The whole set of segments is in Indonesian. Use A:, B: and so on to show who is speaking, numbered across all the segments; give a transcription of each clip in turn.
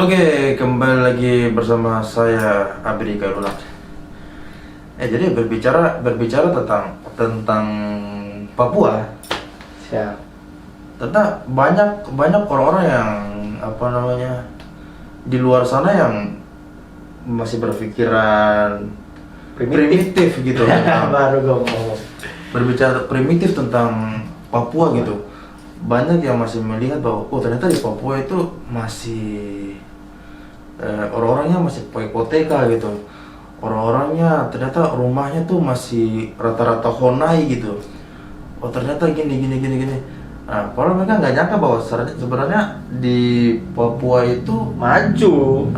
A: Oke, kembali lagi bersama saya Abri Kairullah. Jadi berbicara tentang Papua.
B: Siap.
A: Ternyata banyak orang-orang yang di luar sana yang masih berpikiran primitif gitu.
B: Baru gue ngomong.
A: Berbicara primitif tentang Papua gitu. Banyak yang masih melihat bahwa ternyata di Papua itu masih orang-orangnya masih pakai koteka gitu. Orang-orangnya ternyata rumahnya tuh masih rata-rata honai gitu. Ternyata gini. Nah, kalau mereka nggak nyangka bahwa sebenarnya di Papua itu
B: Maju.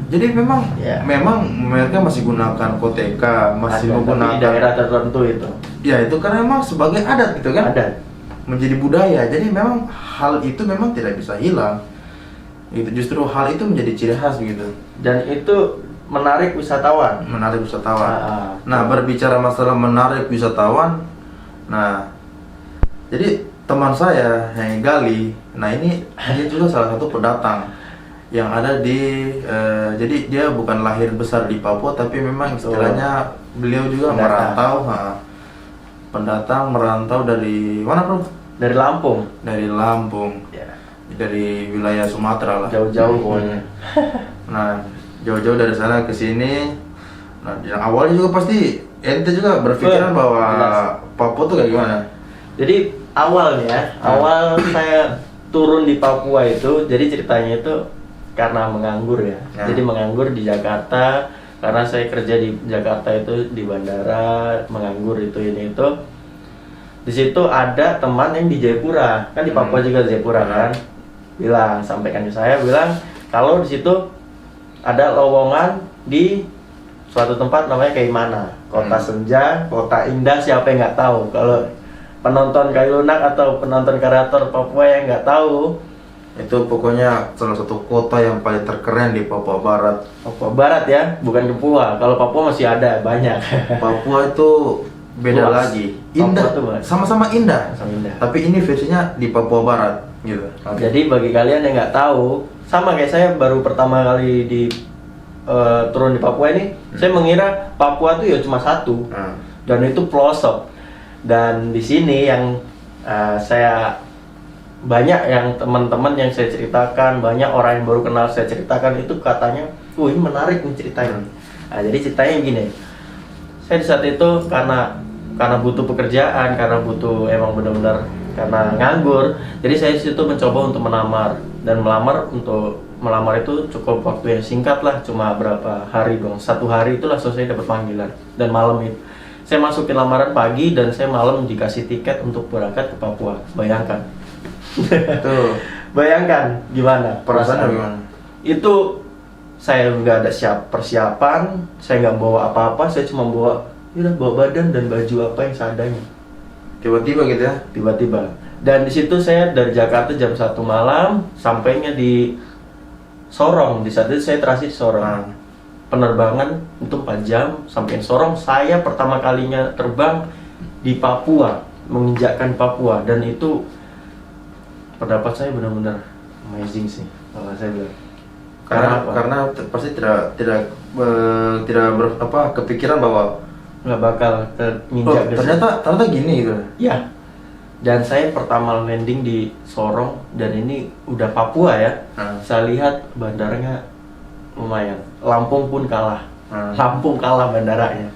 A: Jadi memang
B: Ya.
A: memang mereka masih gunakan koteka, masih
B: Ada, tapi di
A: menggunakan
B: daerah tertentu itu.
A: ya itu karena memang sebagai adat gitu kan.
B: Ada.
A: Menjadi budaya. Jadi memang hal itu memang tidak bisa hilang. Gitu. Justru hal itu menjadi ciri khas gitu.
B: Dan itu menarik wisatawan.
A: Menarik wisatawan. Nah, berbicara masalah menarik wisatawan. Nah, jadi teman saya yang Gali, nah ini dia juga salah satu pendatang yang ada di jadi dia bukan lahir besar di Papua tapi memang istilahnya beliau juga merantau. Pendatang merantau dari mana, Bro?
B: Dari Lampung.
A: Dari Lampung.
B: Ya.
A: Dari wilayah Sumatera lah.
B: Jauh-jauh pokoknya.
A: Nah, jauh-jauh dari sana ke sini. Nah, yang awalnya juga pasti ente juga berpikiran bahwa Papua tuh kayak gimana?
B: Jadi awal saya turun di Papua itu, jadi ceritanya itu karena menganggur ya. Jadi menganggur di Jakarta karena saya kerja di Jakarta itu di bandara, menganggur itu. Di situ ada teman yang di Jayapura, kan di Papua juga Jayapura kan. Sampaikan ke saya kalau di situ ada lowongan di suatu tempat namanya Kaimana, kota senja, kota indah, siapa yang nggak tahu. Kalau penonton Kailunak atau penonton kreator Papua yang nggak tahu,
A: itu pokoknya salah satu kota yang paling terkeren di Papua Barat.
B: Papua Barat ya, bukan Papua. Kalau Papua masih ada banyak.
A: Papua itu beda
B: Luas.
A: lagi, indah, sama-sama indah. Tapi ini versinya di Papua Barat gitu.
B: Jadi bagi kalian yang nggak tahu, sama kayak saya baru pertama kali turun di Papua ini, saya mengira Papua itu ya cuma satu, dan itu pelosok. Dan di sini yang saya banyak yang teman-teman yang saya ceritakan, banyak orang yang baru kenal saya ceritakan itu katanya, ini menarik nih ceritanya. Nah, jadi ceritanya gini, saya di saat itu karena butuh pekerjaan, karena butuh emang benar-benar karena nganggur, jadi saya di situ mencoba untuk melamar. Dan melamar itu cukup waktu yang singkat lah, cuma berapa hari dong, 1 hari itulah selesai dapat panggilan. Dan malam itu saya masukin lamaran pagi dan saya malam dikasih tiket untuk berangkat ke Papua. Bayangkan.
A: Tuh.
B: Bayangkan gimana
A: Perasaan gimana?
B: Itu saya nggak ada persiapan, saya nggak bawa apa-apa, saya cuma bawa badan dan baju apa yang seadanya.
A: Tiba-tiba gitu ya?
B: Tiba-tiba. Dan di situ saya dari Jakarta jam 1 malam, sampainya di Sorong. Di saat itu saya transit Sorong. Penerbangan itu 4 jam sampai Sorong. Saya pertama kalinya terbang di Papua, menginjakkan Papua, dan itu pendapat saya benar-benar amazing sih kalau saya bilang.
A: Karena pasti tidak kepikiran bahwa
B: nggak bakal menginjak
A: ternyata gini gitu.
B: Ya. Dan saya pertama landing di Sorong dan ini udah Papua ya. Saya lihat bandaranya lumayan. Lampung pun kalah. Lampung kalah bandaranya.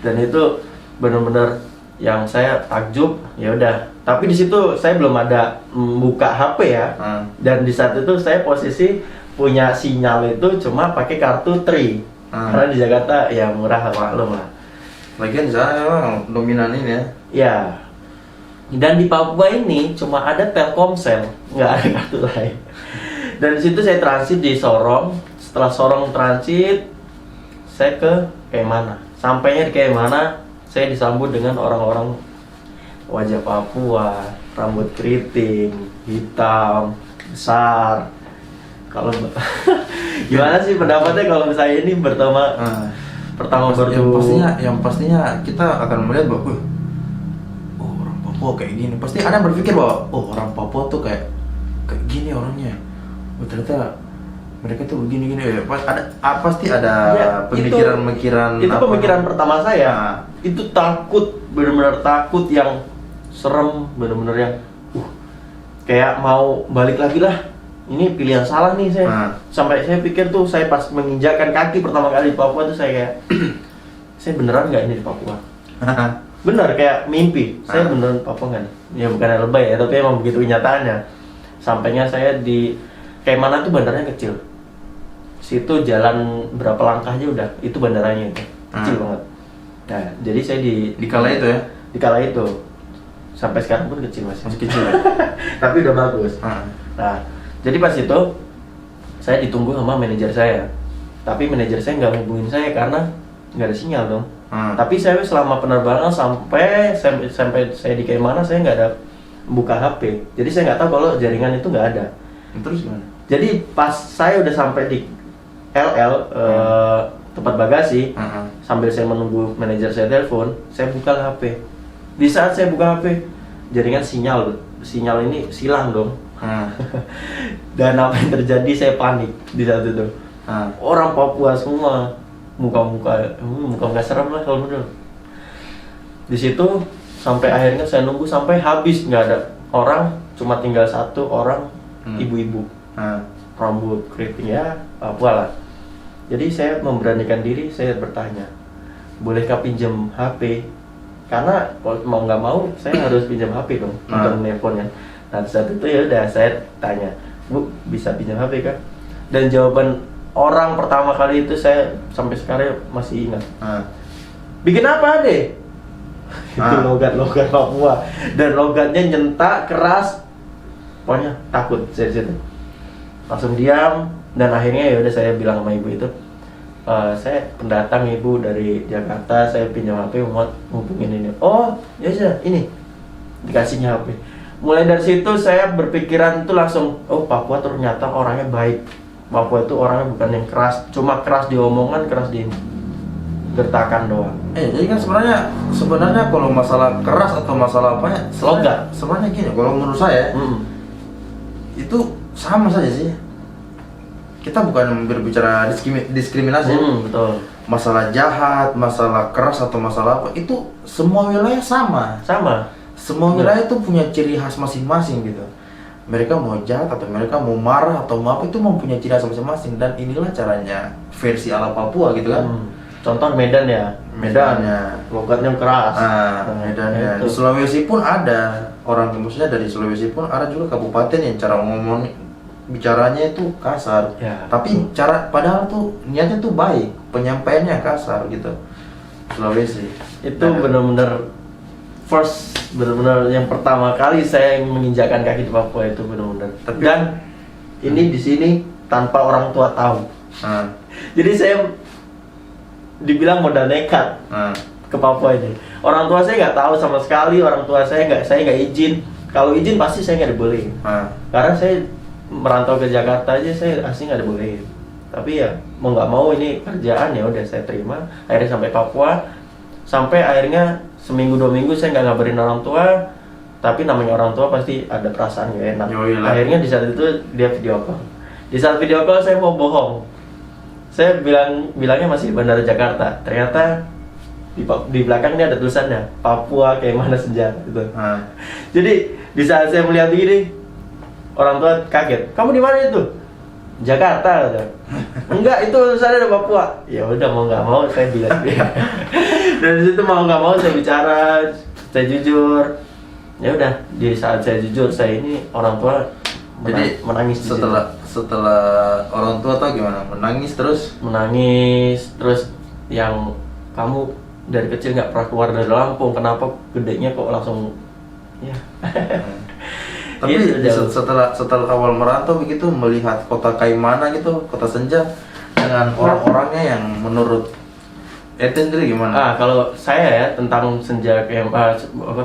B: Dan itu benar-benar yang saya takjub. Ya udah. Tapi di situ saya belum ada buka HP ya. Dan di saat itu saya posisi punya sinyal itu cuma pakai kartu Tri. Karena di Jakarta ya murah, maklum lah.
A: Lagian di sana memang dominan ini ya.
B: Ya. Dan di Papua ini cuma ada Telkomsel, nggak ada kartu lain. Dan di situ saya transit di Sorong. Setelah Sorong transit, saya ke Kaimana. Sampainya di Kaimana, saya disambut dengan orang-orang wajah Papua, rambut keriting, hitam, besar. Kalau gimana sih pendapatnya kalau misalnya ini pertama
A: yang pastinya kita akan melihat bahwa orang Papua kayak gini. Pasti ada yang berpikir bahwa orang Papua tuh kayak gini orangnya. Ternyata mereka tuh begini-gini ya. Pasti ada
B: Ya,
A: pemikiran-pemikiran.
B: itu
A: apa
B: pemikiran
A: namanya?
B: pertama saya.
A: Nah.
B: Itu takut, benar-benar takut yang serem, benar-benar yang kayak mau balik lagi lah. Ini pilihan salah nih saya.
A: Nah.
B: Sampai saya pikir tuh, saya pas menginjakkan kaki pertama kali di Papua tuh saya kayak saya beneran nggak ini di Papua? Bener, kayak mimpi. Saya beneran Papua nggak nih? Ya bukan lebay ya, tapi emang begitu kenyataannya. Sampainya saya di Kaimana tuh bandaranya kecil. Situ jalan berapa langkah aja udah, itu bandaranya itu. Kecil banget. Nah, jadi saya
A: Di kala itu ya.
B: di kala itu sampai sekarang pun kecil masih
A: Kecil ya.
B: tapi udah bagus.
A: Ah.
B: Nah, jadi pas itu saya ditunggu sama manajer saya, tapi manajer saya nggak hubungin saya karena nggak ada sinyal dong. Tapi saya selama penerbangan sampai saya di Kaimana saya nggak ada buka HP, jadi saya nggak tahu kalau jaringan itu nggak ada.
A: Terus gimana?
B: Jadi pas saya udah sampai di LL tempat bagasi, sambil saya menunggu manajer saya telepon, saya buka HP. Di saat saya buka HP, jaringan sinyal ini silang dong. Dan apa yang terjadi, saya panik di saat itu. Orang Papua semua muka serem lah kalau menurut. Di situ sampai akhirnya saya nunggu sampai habis, nggak ada orang, cuma tinggal satu orang ibu-ibu rambut keriting ya Papua lah. Jadi saya memberanikan diri, saya bertanya, bolehkah pinjam HP? Karena kalau mau nggak mau saya harus pinjam HP dong untuk nelpon kan. Nah saat itu ya udah saya tanya, Bu, bisa pinjam HP kah? Dan jawaban orang pertama kali itu saya sampai sekarang masih ingat. Bikin apa deh? Itu logat Papua, dan logatnya nyentak keras, pokoknya takut saya di situ. Langsung diam, dan akhirnya ya udah saya bilang sama ibu itu, saya pendatang ibu dari Jakarta, saya pinjam HP mau hubungin ini. Oh ya sudah, ini dikasihnya HP. Mulai dari situ saya berpikiran itu langsung, oh Papua ternyata orangnya baik. Papua itu orangnya bukan yang keras, cuma keras di omongan, keras di gertakan doang.
A: Jadi kan sebenarnya kalau masalah keras atau masalah apa ya,
B: Logat.
A: sebenarnya gini, kalau menurut saya itu sama saja sih. Kita bukan berbicara diskriminasi.
B: Betul.
A: Masalah jahat, masalah keras atau masalah apa, itu semua wilayah sama. Semua wilayah itu punya ciri khas masing-masing gitu. Mereka mau jahat atau mereka mau marah atau mau apa, itu mempunyai ciri khas masing-masing, dan inilah caranya versi ala Papua gitu kan.
B: Contoh Medan ya.
A: Medannya,
B: Logatnya keras.
A: Medannya.
B: Itu.
A: Di Sulawesi pun ada orang, maksudnya dari Sulawesi pun ada juga kabupaten yang cara ngomong bicaranya itu kasar.
B: Ya.
A: Tapi padahal tuh niatnya tuh baik, penyampaiannya kasar gitu. Sulawesi.
B: Itu benar-benar benar-benar yang pertama kali saya menginjakkan kaki di Papua itu benar-benar. Dan ini di sini tanpa orang tua tahu. Jadi saya dibilang modal nekat ke Papua ini. Orang tua saya nggak tahu sama sekali, orang tua saya nggak izin. Kalau izin pasti saya nggak dibolehin. Karena saya merantau ke Jakarta aja saya asli nggak dibolehin. Tapi ya mau nggak mau ini kerjaan, ya udah saya terima. Akhirnya sampai Papua, sampai akhirnya seminggu 2 minggu saya nggak ngabarin orang tua. Tapi namanya orang tua pasti ada perasaan nggak enak. Akhirnya di saat itu dia video call. Di saat video call saya mau bohong. Saya bilangnya masih di Bandara Jakarta. Ternyata di belakang ini ada tulisannya Papua Kaimana Senja gitu. Jadi di saat saya melihat begini, orang tua kaget. Kamu di mana itu? Jakarta. Enggak, itu tulisannya ada Papua. Ya udah, mau nggak mau saya bilang. Dan di situ mau nggak mau saya bicara, saya jujur. Ya udah, di saat saya jujur, saya ini orang tua menangis.
A: Setelah orang tua tau gimana? Menangis terus yang kamu dari kecil nggak pernah keluar dari Lampung, kenapa gedenya kok langsung ya. Tapi setelah awal merantau begitu, melihat kota Kaimana gitu, kota Senja dengan orang-orangnya yang menurut Eten sendiri gimana?
B: Kalau saya ya tentang Senja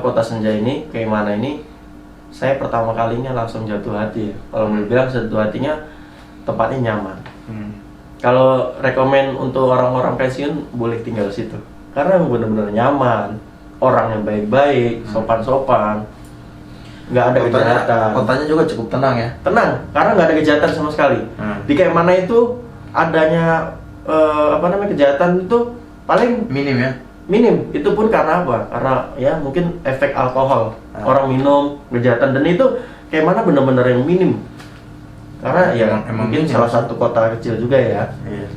B: kota Senja ini, Kaimana ini, saya pertama kalinya langsung jatuh hati. Kalau mau bilang jatuh hatinya, tempatnya nyaman. Kalau rekomen untuk orang-orang pensiun boleh tinggal situ, karena benar-benar nyaman, orangnya baik-baik, sopan-sopan. nggak ada kejahatan.
A: Kotanya juga cukup tenang ya.
B: Tenang, karena nggak ada kejahatan sama sekali. Di Kaimana itu adanya kejahatan itu paling
A: Minim ya.
B: minim. Itu pun karena apa? Karena ya mungkin efek alkohol. Orang minum, kejahatan, dan itu Kaimana benar-benar yang minim. Karena ya
A: emang
B: mungkin
A: minim.
B: salah satu kota kecil juga ya.
A: Iya.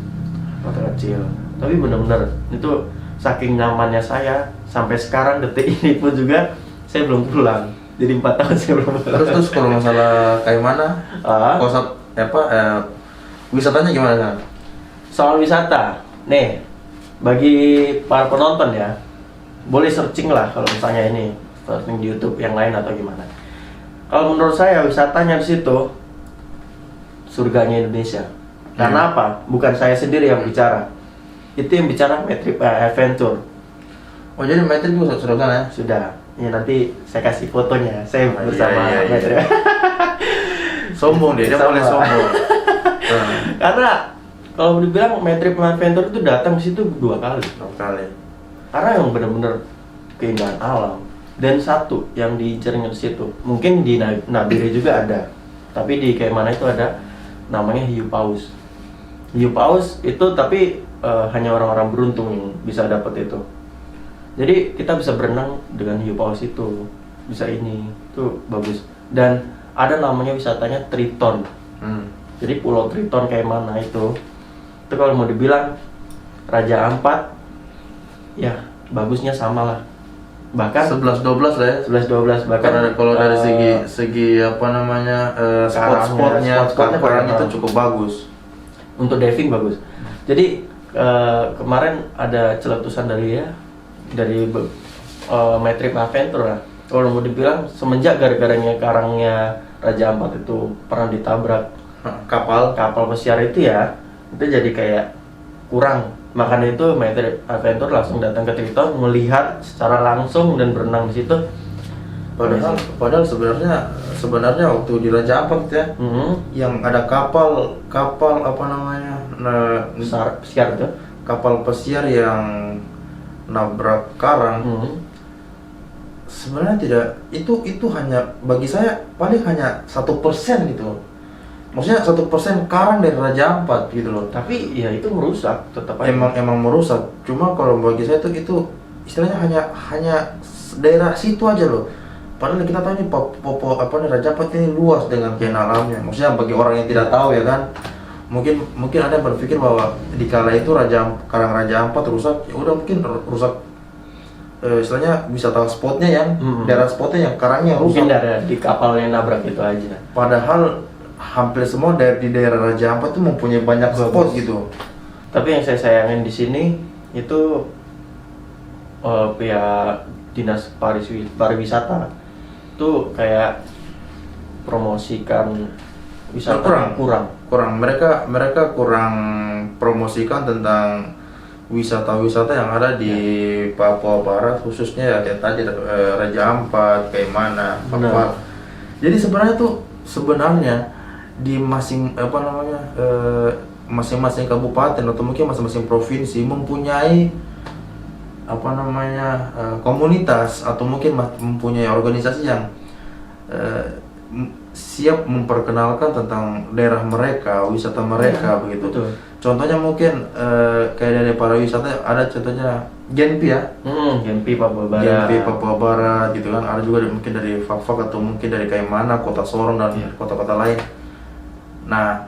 B: Kota kecil. Tapi benar-benar itu saking nyamannya saya sampai sekarang detik ini pun juga saya belum pulang. Jadi 4 tahun saya belum pulang.
A: Terus kalau masalah Kaimana, wisatanya gimana kan?
B: Soal wisata, nih bagi para penonton ya, boleh searching lah kalau misalnya ini searching di YouTube yang lain atau gimana. Kalau menurut saya wisatanya di situ surganya Indonesia. Karena apa? Bukan saya sendiri yang bicara. Itu yang bicara Metrip Adventure.
A: Oh jadi Matrix juga sudah kan ya?
B: Sudah. Ya nanti saya kasih fotonya. Saya
A: Oh,
B: bersama
A: iya.
B: Metrip.
A: Sombong dia boleh sombong.
B: Karena kalau dibilang Metrip Adventure itu datang ke situ 2 kali.
A: 2 kali.
B: Karena yang benar-benar keindahan alam. Dan satu yang diincarnya di situ, mungkin di Nabire juga ada, tapi di Kaimana itu ada namanya hiu paus. Hiu paus itu tapi hanya orang-orang beruntung yang bisa dapat itu. Jadi kita bisa berenang dengan hiu paus itu, bisa ini, itu bagus. Dan ada namanya wisatanya Triton. Jadi Pulau Triton Kaimana itu kalau mau dibilang Raja Ampat, ya bagusnya sama lah. Bahkan
A: 11-12 lah ya.
B: 11-12 bahkan
A: Karena kalau dari segi spot-spotnya sekarang itu cukup bagus.
B: untuk diving bagus. Jadi kemarin ada celetusan dari Metrip Adventure lah. Kalau mau dibilang semenjak gara-garanya karangnya Raja Ampat itu pernah ditabrak kapal pesiar itu ya, itu jadi kayak kurang. Makanya itu Metrip Adventure langsung datang ke Triton melihat secara langsung dan berenang di situ.
A: Padahal sebenarnya waktu di Raja Ampat ya, yang ada kapal
B: Pesiar itu.
A: kapal pesiar yang nabrak karang. Sebenarnya tidak, itu hanya bagi saya paling hanya 1% gitu. Maksudnya 1% karang dari Raja Ampat gitu loh.
B: Tapi ya itu merusak tetap aja.
A: Emang merusak. Cuma kalau bagi saya itu istilahnya hanya daerah situ aja loh. Padahal kita tahu nih Raja Ampat ini luas dengan keindahan alamnya. Maksudnya bagi orang yang tidak tahu ya kan, mungkin ada yang berpikir bahwa di kala itu karang Raja Ampat rusak, ya udah mungkin rusak. Istilahnya wisata spotnya yang daerah spotnya yang karangnya rusak.
B: Mungkin di kapal yang nabrak itu aja.
A: Padahal hampir semua di daerah Raja Ampat itu mempunyai banyak spot gitu.
B: Tapi yang saya sayangin di sini itu pihak dinas pariwisata itu kayak promosikan wisata kurang.
A: Mereka kurang promosikan tentang wisata-wisata yang ada di Papua Barat, khususnya ya tadi Raja Ampat, Kaimana, Papua. Jadi sebenarnya di masing-masing kabupaten atau mungkin masing-masing provinsi mempunyai komunitas atau mungkin mempunyai organisasi yang siap memperkenalkan tentang daerah mereka, wisata mereka begitu.
B: Betul.
A: Contohnya mungkin kayak dari para wisata ada contohnya Genpi ya.
B: Genpi Papua Barat.
A: Genpi Papua Barat gitu kan. Ada juga mungkin dari Fak-Fak atau mungkin dari Kaimana, Kota Sorong dan kota-kota lain. Nah,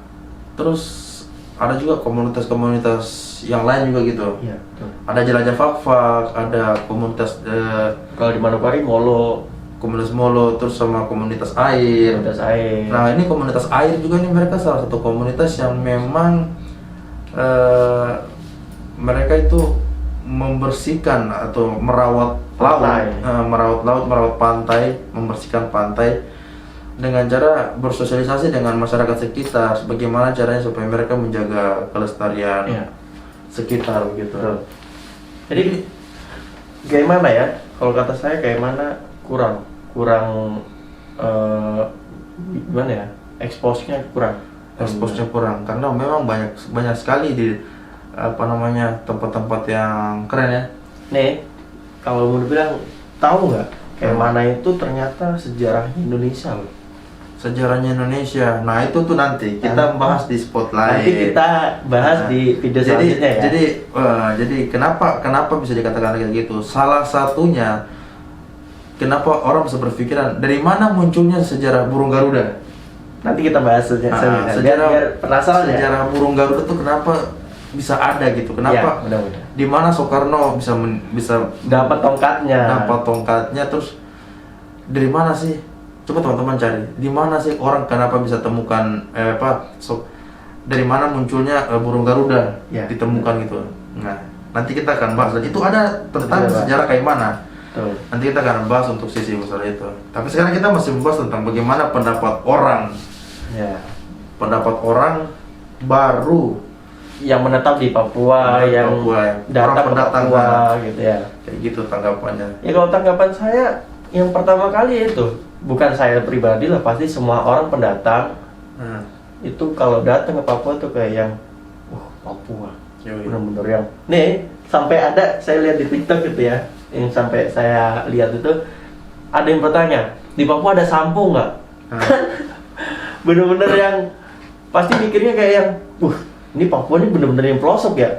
A: terus ada juga komunitas-komunitas yang lain juga gitu.
B: Iya, betul.
A: Ada jelajah Fak-Fak, ada komunitas
B: Kalau di Manokwari
A: komunitas Molo, terus sama komunitas air. Nah, ini komunitas air juga nih, mereka salah satu komunitas yang memang mereka itu membersihkan atau merawat laut, merawat pantai, membersihkan pantai dengan cara bersosialisasi dengan masyarakat sekitar. Bagaimana caranya supaya mereka menjaga kelestarian sekitar begitu.
B: Jadi gimana ya? Kalau kata saya gimana kurang gimana ya? Exposure-nya kurang
A: karena memang banyak sekali di tempat-tempat yang keren ya.
B: Nih, kalau mau dibilang tahu nggak Kayak mana itu ternyata sejarahnya Indonesia loh.
A: Sejarahnya Indonesia. Nah itu tuh nanti kita bahas di spotlight.
B: Nanti kita bahas di video selanjutnya ya.
A: Jadi kenapa bisa dikatakan kayak gitu? Salah satunya kenapa orang bisa berpikiran dari mana munculnya sejarah burung Garuda?
B: Nanti kita bahas biar penasaran ya.
A: Sejarah burung Garuda tuh kenapa bisa ada gitu? Kenapa?
B: Ya, mudah-mudahan.
A: Di mana Soekarno bisa
B: dapat tongkatnya?
A: Dapat tongkatnya terus dari mana sih? Coba teman-teman cari di mana sih orang kenapa bisa temukan dari mana munculnya burung Garuda ditemukan gitu. Nah nanti kita akan bahas dan itu ada tentang sejarah kayak mana. Nanti kita akan bahas untuk sisi masalah itu. Tapi sekarang kita masih membahas tentang bagaimana pendapat orang. Pendapat orang baru
B: yang menetap di Papua, yang datang ke Papua gitu ya.
A: Kayak gitu tanggapannya.
B: Ya kalau tanggapan saya yang pertama kali itu, bukan saya pribadi lah, pasti semua orang pendatang itu kalau datang ke Papua tuh kayak yang Papua. Bener-bener yang nih sampai ada saya lihat di TikTok gitu ya, yang sampai saya lihat itu ada yang bertanya, di Papua ada sampo nggak? Bener-bener yang pasti mikirnya kayak yang ini Papua ini bener-bener yang pelosok ya.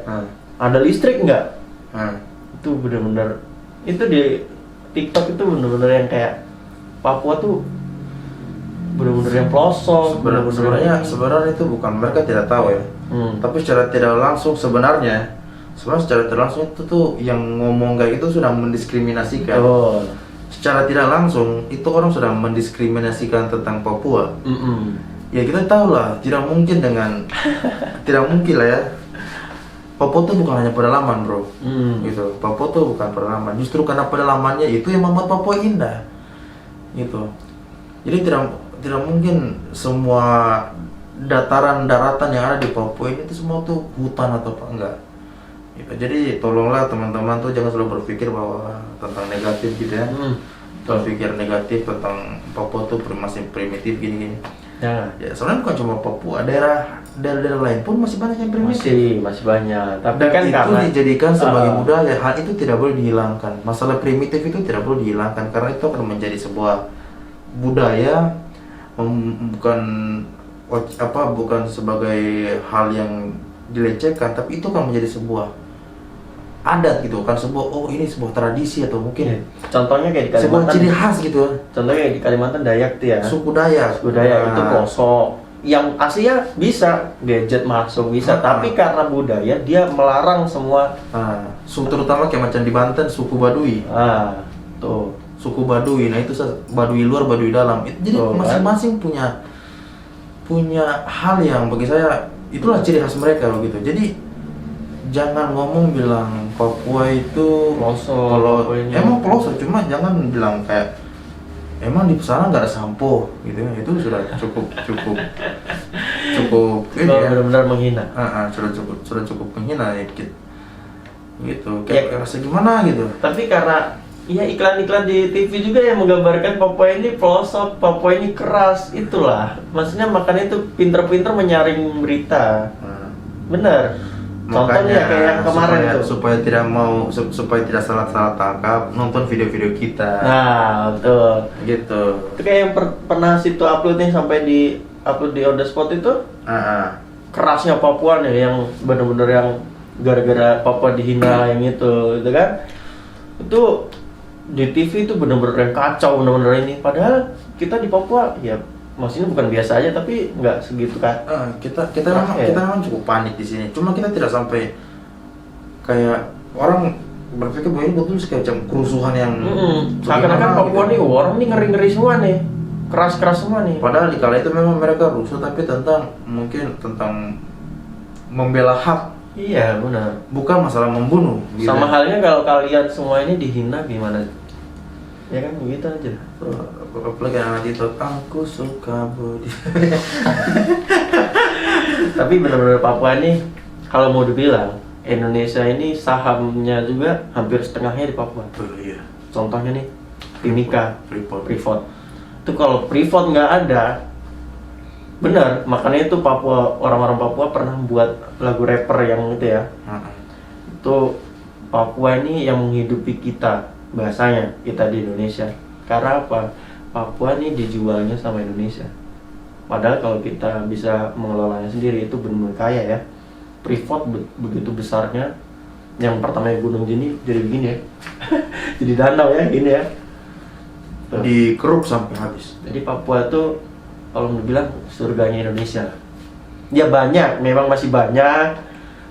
B: Ada listrik nggak? Itu bener-bener itu di TikTok itu bener-bener yang kayak Papua tuh bener-bener yang pelosok.
A: Sebenarnya itu bukan mereka tidak tahu ya. Tapi secara tidak langsung sebenarnya secara tidak langsung itu tuh yang ngomong kayak itu sudah mendiskriminasikan. Secara tidak langsung itu orang sudah mendiskriminasikan tentang Papua. Ya kita tahu lah, tidak mungkin lah ya. Papua tuh bukan hanya pedalaman bro, gitu. Papua tuh bukan pedalaman, justru karena pedalamannya itu yang membuat Papua indah, gitu. Jadi tidak mungkin semua daratan yang ada di Papua ini itu semua tuh hutan atau apa enggak. Gitu. Jadi tolonglah teman-teman tuh jangan selalu berpikir bahwa tentang negatif gitu ya. Berpikir negatif tentang Papua tuh masih primitif gini-gini. Ya sebenarnya bukan cuma Papua, daerah lain pun masih banyak yang primitif.
B: Masih banyak. Tapi
A: dan
B: kan
A: itu dijadikan sebagai budaya, hal itu tidak boleh dihilangkan. Masalah primitif itu tidak boleh dihilangkan karena itu akan menjadi sebuah budaya, bukan sebagai hal yang dilecehkan, tapi itu akan menjadi sebuah adat gitu kan, ini sebuah tradisi atau mungkin
B: contohnya kayak di Kalimantan,
A: sebuah ciri khas gitu.
B: Contohnya kayak di Kalimantan Dayak tuh ya. Suku Dayak itu pelosok. Yang aslinya bisa gadget masuk bisa, tapi karena budaya dia melarang semua.
A: Terutama kayak macam di Banten suku Baduy.
B: Tuh
A: suku Baduy. Nah itu Baduy luar, Baduy dalam. Jadi masing-masing punya hal yang bagi saya itulah ciri khas mereka gitu. Jadi jangan ngomong bilang Papua itu pelosok. Emang pelosok, cuma jangan bilang kayak emang di sana nggak ada sampo gitu ya. Itu sudah cukup ini ya.
B: Benar-benar menghina.
A: Sudah cukup menghina ya gitu. Kayak rasa gimana gitu.
B: Tapi karena iklan-iklan di TV juga yang menggambarkan Papua ini pelosok, Papua ini keras, itulah. Maksudnya makanya itu pinter-pinter menyaring berita. Bener. Contohnya kayak yang kemarin
A: supaya tidak salah tangkap, nonton video-video kita.
B: Betul.
A: Gitu.
B: Itu kayak yang pernah situ uploadnya sampai di upload di on the spot itu. Kerasnya Papua nih, yang bener-bener yang gara-gara Papua dihina yang itu kan. Itu di TV itu bener-bener yang kacau, bener-bener ini. Padahal kita di Papua ya maksudnya bukan biasa aja, tapi nggak segitu kan.
A: Kita memang cukup panik di sini. Cuma kita tidak sampai kayak orang berpikir bahwa ini betul semacam kerusuhan yang
B: seakan-akan Papua nih orang nih ngeri-ngeri semua nih, keras-keras semua nih.
A: Padahal di kala itu memang mereka rusuh, tapi mungkin tentang membela hak.
B: Iya benar.
A: Bukan masalah membunuh.
B: Gitu. Sama halnya kalau kalian semua ini dihina gimana? Ya kan begitu aja.
A: Apalagi anak itu, aku suka body.
B: Tapi benar-benar Papua ini kalau mau dibilang Indonesia ini sahamnya juga hampir setengahnya di Papua.
A: Iya.
B: Contohnya nih Timika,
A: Freeport.
B: Itu kalau Freeport nggak ada, benar. Makanya itu orang-orang Papua pernah buat lagu rapper yang itu ya. Itu Papua ini yang menghidupi kita, bahasanya kita di Indonesia. Karena apa? Papua nih dijualnya sama Indonesia. Padahal kalau kita bisa mengelolanya sendiri itu benar-benar kaya ya. Freeport begitu besarnya. Yang pertama gunung gini jadi begini ya. Jadi danau ya gini ya.
A: Dikeruk sampai habis.
B: Jadi Papua tuh kalau mau bilang surganya Indonesia. Ya banyak, memang masih banyak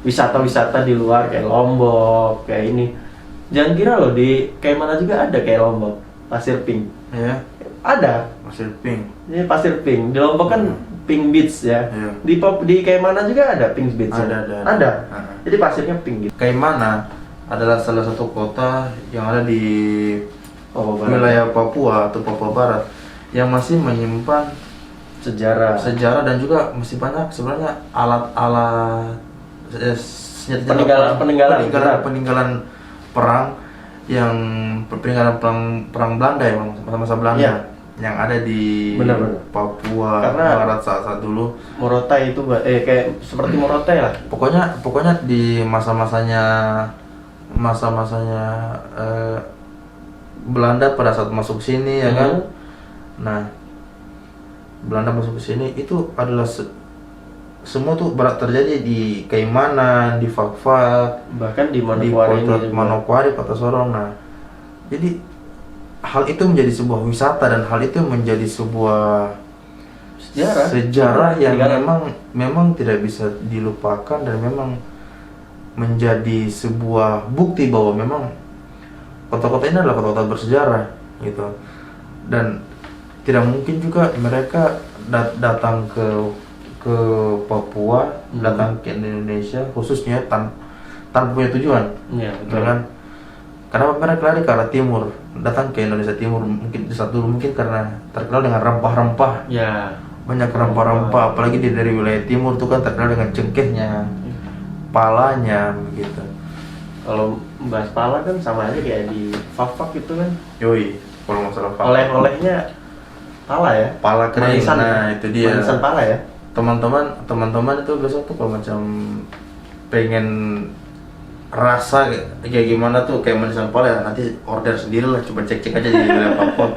B: wisata-wisata di luar kayak Lombok, kayak ini. Jangan kira loh di kayak mana juga ada kayak Lombok, pasir pink.
A: Ya,
B: Ada.
A: pasir pink.
B: Ini pasir pink. Di Lombok kan pink beach ya.
A: Iya.
B: Di kayak mana juga ada pink beach.
A: Ada,
B: ya?
A: ada.
B: Jadi pasirnya pink gitu.
A: Kaimana adalah salah satu kota yang ada di
B: Papua Barat.
A: wilayah Papua atau Papua Barat yang masih menyimpan
B: Sejarah.
A: sejarah dan juga masih banyak sebenarnya alat-alat senjata peninggalan perang yang peninggalan perang Belanda ya, masa Belanda
B: Iya.
A: yang ada di
B: Benar-benar.
A: Papua
B: Karena
A: Barat saat dulu.
B: Morotai itu kayak seperti Morotai lah.
A: Pokoknya di masa-masanya Belanda pada saat masuk sini ya kan. Nah, Belanda masuk ke sini itu adalah semua tuh terjadi di Kaimanan, di Fakfak,
B: Bahkan di
A: di
B: Manokwari
A: Kota
B: ini juga.
A: Manokwari, Kota Sorong. Nah, jadi hal itu menjadi sebuah wisata dan hal itu menjadi sebuah sejarah yang memang tidak bisa dilupakan dan memang menjadi sebuah bukti bahwa memang kota-kota ini adalah kota-kota bersejarah gitu. Dan tidak mungkin juga mereka datang ke Papua, datang ke Indonesia khususnya tanpa punya tujuan.
B: Iya,
A: Betul kan? Kenapa mereka lari ke arah timur, datang ke Indonesia Timur? Mungkin di saat dulu mungkin karena terkenal dengan rempah-rempah.
B: Ya.
A: Banyak rempah-rempah, apalagi dari wilayah timur itu kan terkenal dengan cengkehnya, palanya begitu.
B: Kalau bahas pala kan sama aja kayak di Fakfak itu kan.
A: Yoi, kalau masalah pala.
B: Oleh-olehnya pala ya.
A: Pala kering,
B: Manisan,
A: nah itu dia.
B: Manisan pala ya.
A: Teman-teman itu biasa tuh kalau macam pengen rasa kayak gimana tuh kayak manisan pala ya, nanti order sendiri lah, coba cek-cek aja di wilayah Papua.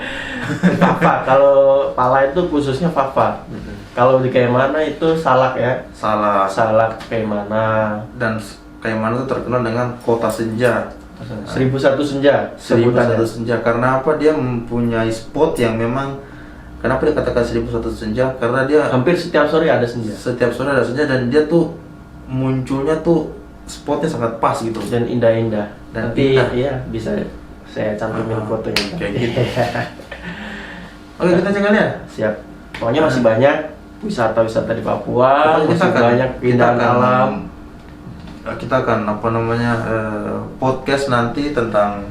B: Fakfak. Kalau pala itu khususnya Fakfak. Kalau di kayak mana itu salak ya. Salak kayak mana.
A: Dan kayak mana tuh terkenal dengan kota senja.
B: 1001 senja.
A: 1001 senja karena apa? Dia mempunyai spot yang memang, kenapa dikatakan 1001 senja? Karena dia
B: Hampir setiap sore ada senja.
A: setiap sore ada senja dan dia tuh munculnya tuh spotnya sangat pas gitu.
B: Dan indah-indah.
A: Dan
B: Nanti
A: indah.
B: ya bisa saya cantumin fotonya.
A: Kayak gitu. Oke, kita cek kali ya.
B: Siap. Pokoknya masih banyak wisata-wisata di Papua,
A: Pokoknya
B: masih banyak keindahan alam.
A: Kita akan podcast nanti tentang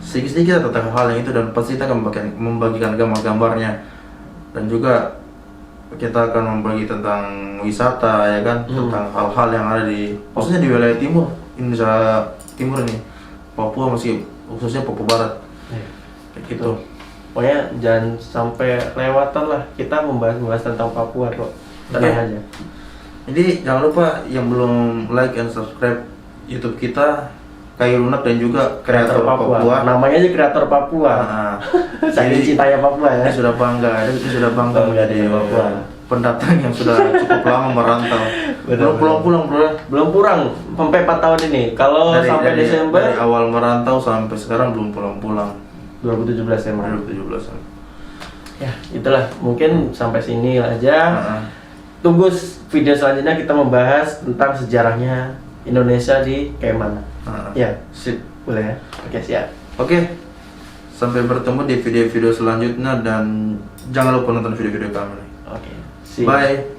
A: sedikit-sedikit tentang hal yang itu, dan pasti kita akan membagikan gambar-gambarnya, dan juga kita akan membagi tentang wisata ya kan, tentang hal-hal yang ada di khususnya di wilayah timur Indonesia Timur ini, Papua, masih khususnya Papua Barat kayak gitu.
B: Pokoknya jangan sampai lewatan lah kita membahas tentang Papua kok. Tenang aja.
A: Jadi jangan lupa yang belum like and subscribe YouTube kita, Kayu Lunak dan juga kreator Papua.
B: Namanya aja kreator Papua. Saking cintanya Papua ya.
A: Dia sudah bangga menjadi
B: Papua.
A: pendatang yang sudah cukup lama merantau. Belum pulang bro.
B: Belum pulang sampai 4 tahun ini. Kalau sampai Desember
A: dari awal merantau sampai sekarang belum pulang.
B: 2017 ya,
A: 2017.
B: Ya, itulah. Mungkin sampai sini aja. Tunggu video selanjutnya kita membahas tentang sejarahnya Indonesia di kayak mana. Ya,
A: sip.
B: Boleh ya? Oke, siap.
A: Oke. Sampai bertemu di video-video selanjutnya dan jangan lupa nonton video-video kami.
B: Oke.
A: Bye.